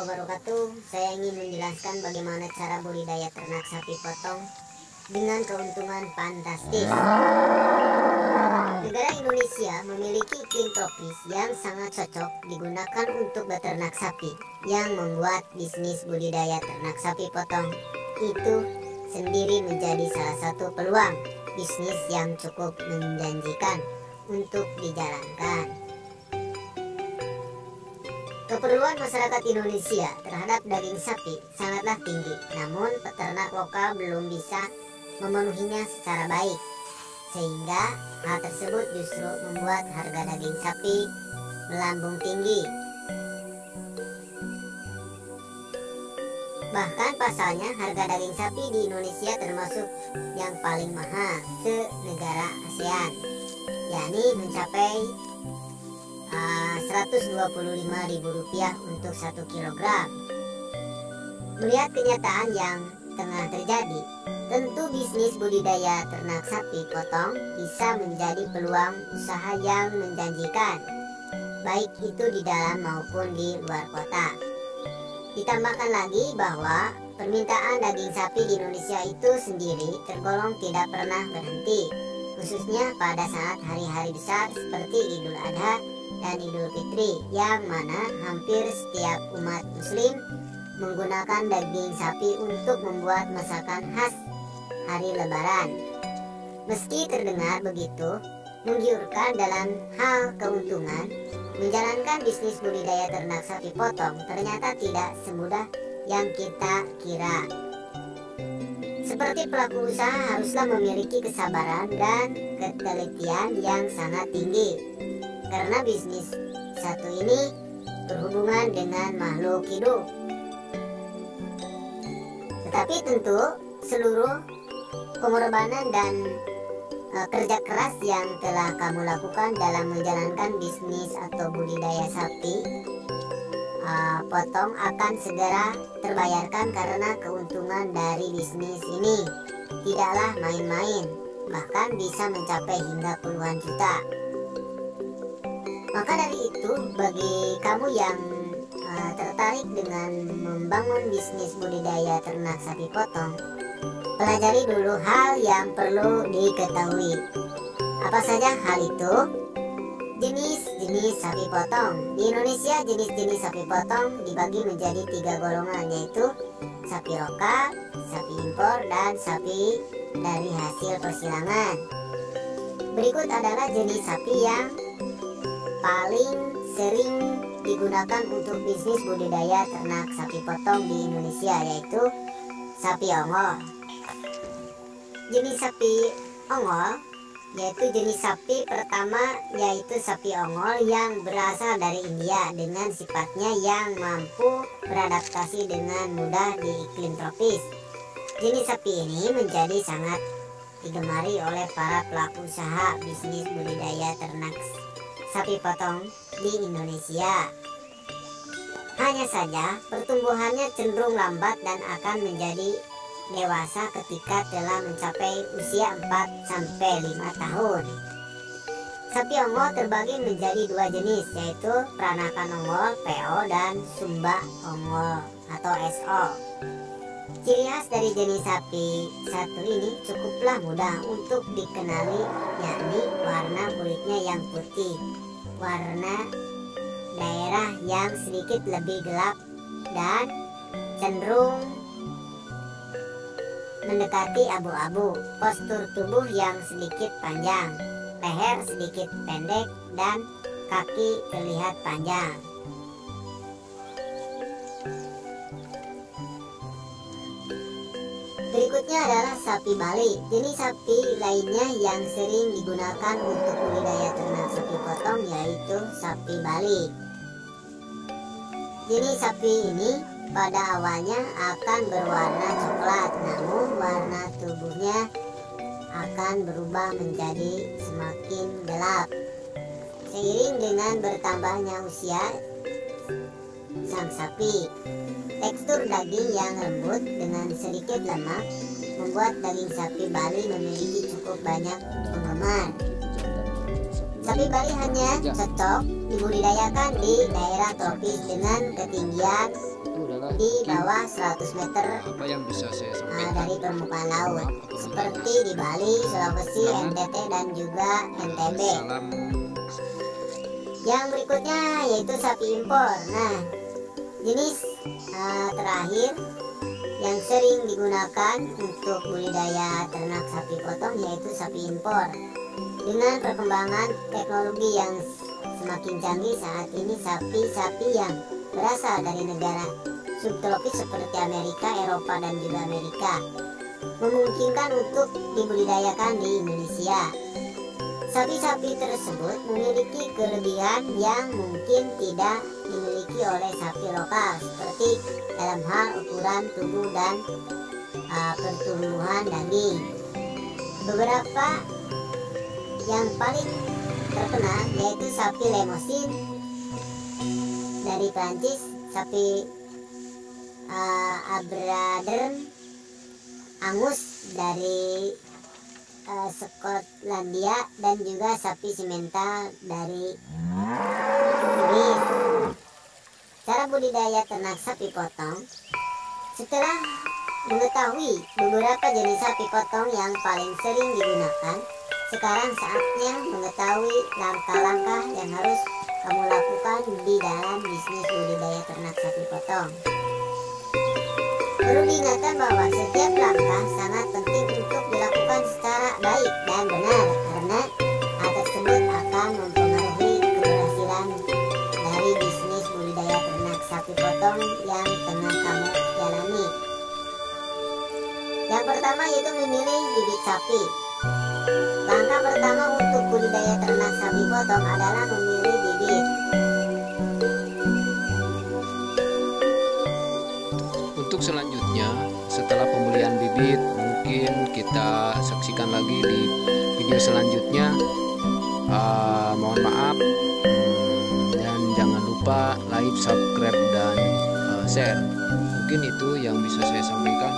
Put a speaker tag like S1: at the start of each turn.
S1: wabarakatuh. Saya ingin menjelaskan bagaimana cara budidaya ternak sapi potong dengan keuntungan fantastis. Negara Indonesia memiliki iklim tropis yang sangat cocok digunakan untuk beternak sapi, yang membuat bisnis budidaya ternak sapi potong itu sendiri menjadi salah satu peluang bisnis yang cukup menjanjikan untuk dijalankan. Keperluan masyarakat Indonesia terhadap daging sapi sangatlah tinggi, namun peternak lokal belum bisa memenuhinya secara baik, sehingga hal tersebut justru membuat harga daging sapi melambung tinggi. Bahkan pasalnya, harga daging sapi di Indonesia termasuk yang paling mahal se-negara ASEAN, yakni mencapai Rp125.000 untuk 1 kilogram. Melihat kenyataan yang tengah terjadi, tentu bisnis budidaya ternak sapi potong bisa menjadi peluang usaha yang menjanjikan, baik itu di dalam maupun di luar kota. Ditambahkan lagi bahwa permintaan daging sapi di Indonesia itu sendiri tergolong tidak pernah berhenti, khususnya pada saat hari-hari besar seperti Idul Adha dan Idul Fitri, yang mana hampir setiap umat muslim menggunakan daging sapi untuk membuat masakan khas hari lebaran. Meski terdengar begitu menggiurkan dalam hal keuntungan, menjalankan bisnis budidaya ternak sapi potong ternyata tidak semudah yang kita kira. Seperti pelaku usaha haruslah memiliki kesabaran dan ketelitian yang sangat tinggi, karena bisnis satu ini berhubungan dengan makhluk hidup. Tetapi tentu seluruh pengorbanan dan kerja keras yang telah kamu lakukan dalam menjalankan bisnis atau budidaya sapi potong akan segera terbayarkan, karena keuntungan dari bisnis ini tidaklah main-main, bahkan bisa mencapai hingga puluhan juta. Maka dari itu, bagi kamu yang tertarik dengan membangun bisnis budidaya ternak sapi potong, pelajari dulu hal yang perlu diketahui. Apa saja hal itu? Jenis-jenis sapi potong. Di Indonesia, jenis-jenis sapi potong dibagi menjadi 3 golongan, yaitu sapi lokal, sapi impor, dan sapi dari hasil persilangan. Berikut adalah jenis sapi yang paling sering digunakan untuk bisnis budidaya ternak sapi potong di Indonesia, yaitu sapi ongol. Jenis sapi ongol yaitu jenis sapi pertama, yaitu sapi ongol yang berasal dari India dengan sifatnya yang mampu beradaptasi dengan mudah di iklim tropis. Jenis sapi ini menjadi sangat digemari oleh para pelaku usaha bisnis budidaya ternak sapi potong di Indonesia. Hanya saja pertumbuhannya cenderung lambat dan akan menjadi dewasa ketika telah mencapai usia 4-5 tahun. Sapi ongol terbagi menjadi 2 jenis, yaitu peranakan ongol PO dan sumba ongol atau SO. Ciri khas dari jenis sapi satu ini cukuplah mudah untuk dikenali, yakni warna kulitnya yang putih, warna daerah yang sedikit lebih gelap dan cenderung mendekati abu-abu, postur tubuh yang sedikit panjang, leher sedikit pendek, dan kaki terlihat panjang. Berikutnya adalah sapi Bali. Jenis sapi lainnya yang sering digunakan untuk budidaya ternak sapi potong yaitu sapi Bali. Jenis sapi ini pada awalnya akan berwarna coklat, namun warna tubuhnya akan berubah menjadi semakin gelap seiring dengan bertambahnya usia sang sapi. Tekstur daging yang lembut dengan sedikit lemak membuat daging sapi Bali memiliki cukup banyak penggemar. Sapi Bali hanya cocok dibudidayakan di daerah tropis dengan ketinggian di bawah 100 meter
S2: apa yang bisa saya sampaikan
S1: dari permukaan laut, seperti di Bali, Sulawesi, NTT, dan juga NTB.
S2: salam.
S1: Yang berikutnya yaitu sapi impor. Nah, jenis terakhir yang sering digunakan untuk budidaya ternak sapi potong yaitu sapi impor. Dengan perkembangan teknologi yang semakin canggih saat ini, sapi-sapi yang berasal dari negara subtropis seperti Amerika, Eropa, dan juga Amerika memungkinkan untuk dibudidayakan di Indonesia. Sapi-sapi tersebut memiliki kelebihan yang mungkin tidak dimiliki oleh sapi lokal, seperti dalam hal ukuran tubuh dan pertumbuhan daging. Beberapa yang paling terkenal yaitu sapi Limousin dari Prancis, sapi Aberdeen Angus dari Skotlandia, dan juga sapi Simmental dari Inggris. Cara budidaya ternak sapi potong. Setelah mengetahui beberapa jenis sapi potong yang paling sering digunakan, sekarang saatnya mengetahui langkah-langkah yang harus kamu lakukan di dalam bisnis budidaya ternak sapi potong. Perlu diingatkan bahwa setiap langkah sangat penting untuk dilakukan secara baik dan benar, karena hal tersebut akan mempengaruhi keberhasilan dari bisnis budidaya ternak sapi potong yang tengah kamu jalani. Yang pertama yaitu memilih bibit sapi. Langkah pertama untuk budidaya ternak sapi potong adalah memilih bibit.
S2: Untuk selanjutnya, setelah pembelian bibit, mungkin kita saksikan lagi di video selanjutnya. Mohon maaf, dan jangan lupa like, subscribe, dan share. Mungkin itu yang bisa saya sampaikan.